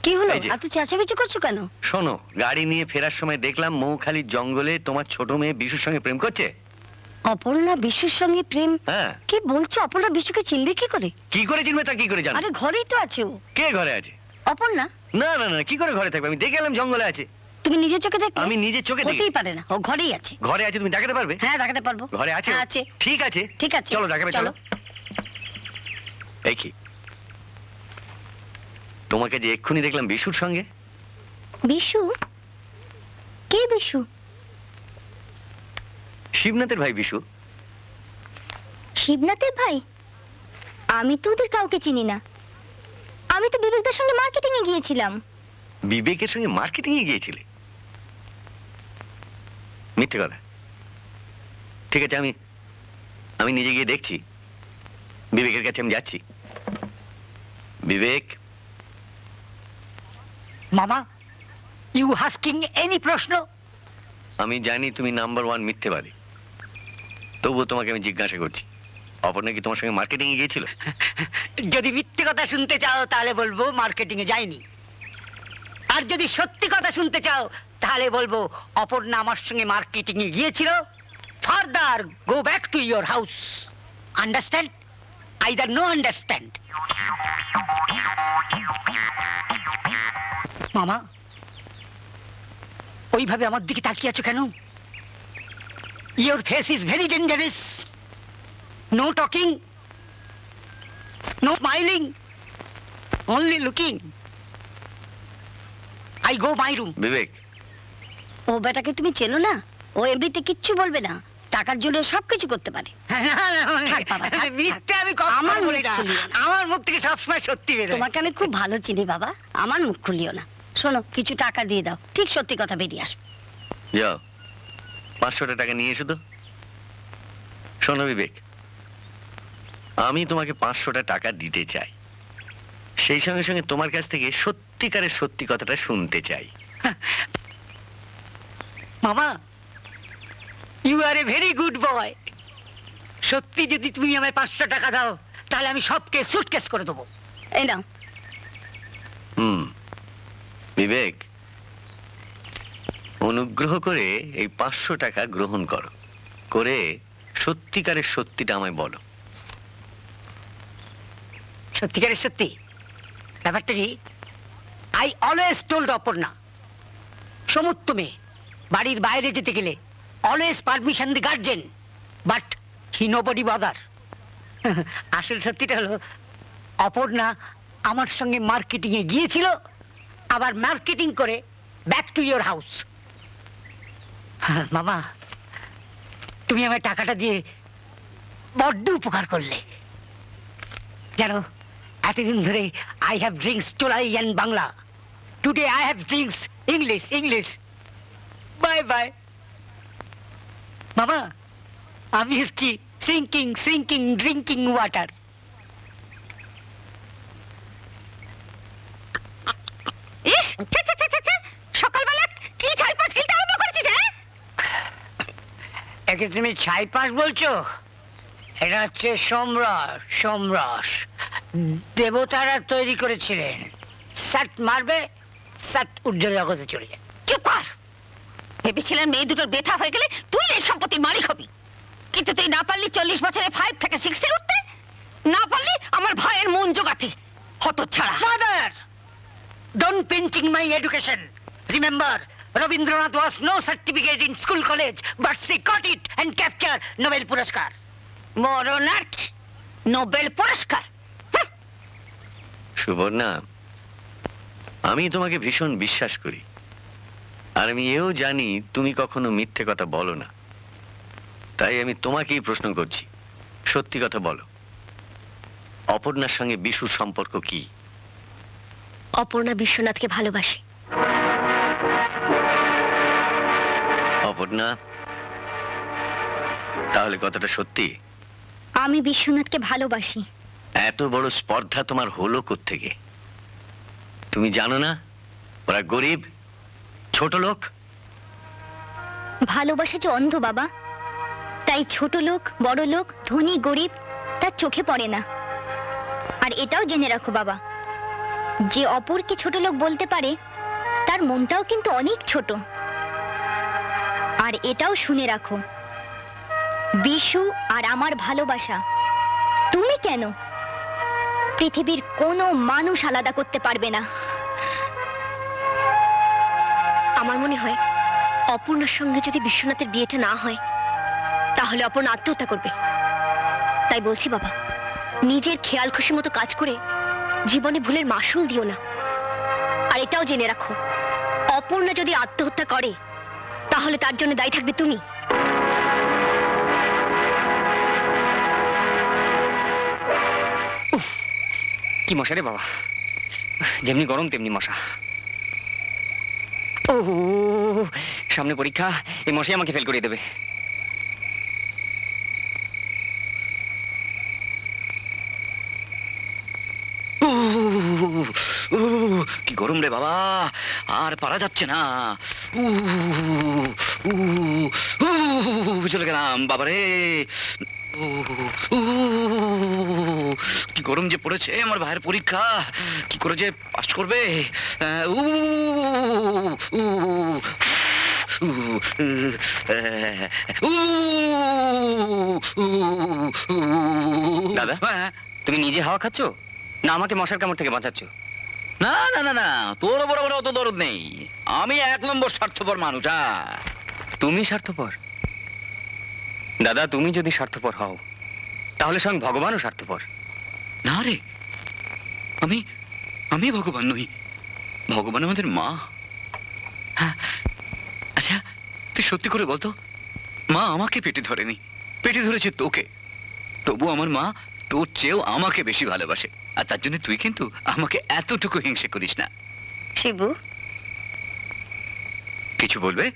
কি হলো, এই যে। এত চেঁচামেচি করছো কেন? শোনো, গাড়ি নিয়ে ফেরার সময় দেখলাম মৌখালির জঙ্গলে তোমার ছোট মেয়ে বিশুর সঙ্গে প্রেম করছে। অপর্ণা বিশুর সঙ্গে প্রেম? হ্যাঁ। কি বলছো? অপর্ণা বিশুকে চিনবে কি করে? কি করে চিনবে তা কি করে জানো? আরে ঘরেই তো আছে ও। কে ঘরে আছে? অপর্ণা? না না না, কি করে ঘরে থাকবে? আমি দেখে এলাম জঙ্গলে আছে। তুমি নিজের চোখে দেখলে? আমি নিজের চোখে দেখি। হতেই পারে না, ও ঘরেই আছে। ঘরে আছে, তুমি দেখাতে পারবে? হ্যাঁ, দেখাতে পারবো। ঘরে আছে? হ্যাঁ, আছে। ঠিক আছে ঠিক আছে, চলো দেখাবে, চলো। এই কি, তোমাকে যে এক্ষুনি দেখলাম বিশুর সঙ্গে। বিশু? কে বিশু? শিবনাথের ভাই বিশু। শিবনাথের ভাই? আমি তো ওদের কাউকে চিনি না। আমি তো বিবেকদার সঙ্গে মার্কেটিং এ গিয়েছিলাম। বিবেকের সঙ্গে মার্কেটিং এ গিয়েছিলে? মিথ্যে কথা। ঠিক আছে, আমি নিজে গিয়ে দেখছি। বিবেকের কাছে আমি যাচ্ছি। বিবেক। মামা, ইউ আস্কিং এনি প্রশ্ন? আমি জানি তুমি নাম্বার 1 মিথ্যেবাদী, তবুও তোমাকে আমি জিজ্ঞাসা করছি, অপর্ণা কি তোমার সঙ্গে মার্কেটিং এ গিয়েছিল? যদি মিথ্যে কথা শুনতে চাও তাহলে বলবো মার্কেটিং এ যায়নি, আর যদি সত্যি কথা শুনতে চাও তাহলে বলবো অপর্ণা আমার সঙ্গে মার্কেটিং এ গিয়েছিল। Further go back to your house. Understand? Either no understand. মামা, ওইভাবে আমার দিকে তাকিয়ে আছো কেন? Your face is very dangerous. No talking, no smiling, only looking. I go my room. Vivek, ও বেটাকে তুমি চেনো না? ও এমনিতে কিচ্ছু বলবে না, টাকার জন্য সবকিছু করতে পারে। থাক বাবা, থাক, মিথ্যে আমি আমার কখনো বলি মুখ না। খুলিও না। আমার মুখ থেকে সবসময় সত্যি বেরোয়। তোমাকে আমি খুব ভালো চিনি বাবা, আমার মুখ খুলিও না। শোনো, কিছু টাকা দিয়ে দাও, ঠিক সত্যি কথা বেরিয়ে আসবে। যাও 500 টাকা নিয়ে এসো তো। শোনো বিবেক, আমি তোমাকে 500 টাকা দিতে চাই, সেই সঙ্গে সঙ্গে তোমার কাছ থেকে সত্যিকারের সত্যি কথাটা শুনতে চাই। মামা, you are a very good boy. সত্যি যদি তুমি আমায় 500 টাকা দাও তাহলে আমি সবকে সুটকেস করে দেবো। এই নাও। বিবেক, অনুগ্রহ করে এই 500 টাকা গ্রহণ করো, করে সত্যিকারের সত্যিটা আমায় বলো। সত্যিকারের সত্যি ব্যাপারটা কি? আই অলওয়েজ টোল্ড অপর্ণা, সমস্ত মেয়ে বাড়ির বাইরে যেতে গেলে always permission the guardian, but he nobody bother. আসল সত্যিটা হলো অপর্ণা আমার সঙ্গে মার্কেটিং এ গিয়েছিল, আবার মার্কেটিং করে ব্যাক টু ইয়োর হাউস। মামা, তুমি আমার টাকাটা দিয়ে বড্ড উপকার করলে। জানো, এতদিন ধরে আই হ্যাভ ড্রিঙ্কস চোলাই and Bangla, today I have drinks English English. Bye bye মামা, আমি হচ্ছি সিঙ্কিং সিঙ্কিং ড্রিঙ্কিং ওয়াটার। ইস, সকালবেলা কি ছাইপাশ খেলতে আরম্ভ করেছিস? একে তুমি ছাইপাশ বলছো? এটা হচ্ছে সোমরস। সোমরস দেবতারা তৈরি করেছিলেন, সাত মারবে সাত উজ্জ্বল জগতে চলে যায়। চুপ কর। ভেবেছিলেন মেয়ে দুটোর ব্যথা হয়ে গেলে তুই এই সম্পত্তির মালিক হবি, কিন্তু তুই না পারলি 40 বছরে 5 থেকে 6 এ উঠতে, না পারলি আমার ভাইয়ের মন জোগাতে। হতচ্ছাড়া। Mother, don't pinching my education. Remember, Rabindranath was no certificate in school college, but she got it and capture Nobel পুরস্কার। মরণার্থ নোবেল পুরস্কার। সুবর্ণা, আমি তোমাকে ভীষণ বিশ্বাস করি, আর আমি এও জানি তুমি কখনো মিথ্যে কথা বলো না। তাই আমি তোমাকেই প্রশ্ন করছি, সত্যি কথা বলো, অপর্ণার সঙ্গে বিশুর সম্পর্ক কি? অপর্ণা বিশ্বনাথকে ভালোবাসে। অপর্ণা, তাহলে কথাটা সত্যি? আমি বিশ্বনাথকে ভালোবাসি। এত বড় স্পর্ধা তোমার হলো কোত্থেকে? তুমি জানো না ওরা গরিব, ছোট লোক? ভালোবাসা যে অন্ধ বাবা, তাই ছোট লোক বড় লোক ধনী গরিব তার চোখে পড়ে না। আর এটাও জেনে রাখো বাবা, যে অপরকে ছোট লোক বলতে পারে তার মনটাও কিন্তু অনেক ছোট। আর এটাও শুনে রাখো, বিশু আর আমার ভালোবাসা তুমি কেন, পৃথিবীর কোনো মানুষ আলাদা করতে পারবে না। আমার মনে হয় অপর্ণার সঙ্গে যদি বিশ্বনাথের বিয়েটা না হয় তাহলে অপর্ণা আত্মহত্যা করবে। তাই বলছি বাবা, নিজের খেয়াল খুশি মতো কাজ করে জীবনে ভুলের মাসুল দিও না। আর এটাও জেনে রাখো, অপর্ণা যদি আত্মহত্যা করে তাহলে তার জন্য দায়ী থাকবে তুমি। কি মশা রে বাবা, যেমনি গরম তেমনি মশা। ও সামনে পরীক্ষা, এই মশাই আমাকে ফেল করিয়ে দেবে। কি গরম রে বাবা, আর পারা যাচ্ছে না। চলে গেলাম বাবারে। কি গরম যে পড়েছে, আমার ভাইয়ের পরীক্ষা কি করে যে পাস করবে। দাদা, তুমি নিজে হাওয়া খাচ্ছ না আমাকে মশার কামড় থেকে বাঁচাচ্ছ? না না না না, তোর বরাবর অত দরদ নেই। আমি 1 নম্বর স্বার্থপর মানুষ। তুমি স্বার্থপর? দাদা, তুমি যদি স্বার্থপর হও তাহলে স্বয়ং ভগবানও স্বার্থপর। না রে, আমি আমি ভগবান নই, ভগবান আমাদের মা। হ্যাঁ, আচ্ছা তুই সত্যি করে বলতো, মা আমাকে পেটে ধরেনি, পেটে ধরেছে তোকে। তবু আমার মা তোর চেয়েও আমাকে বেশি ভালোবাসে, আর তার জন্য তুই কিন্তু আমাকে এতটুকু হিংসে করিস না। শিবু, কিছু বলবে?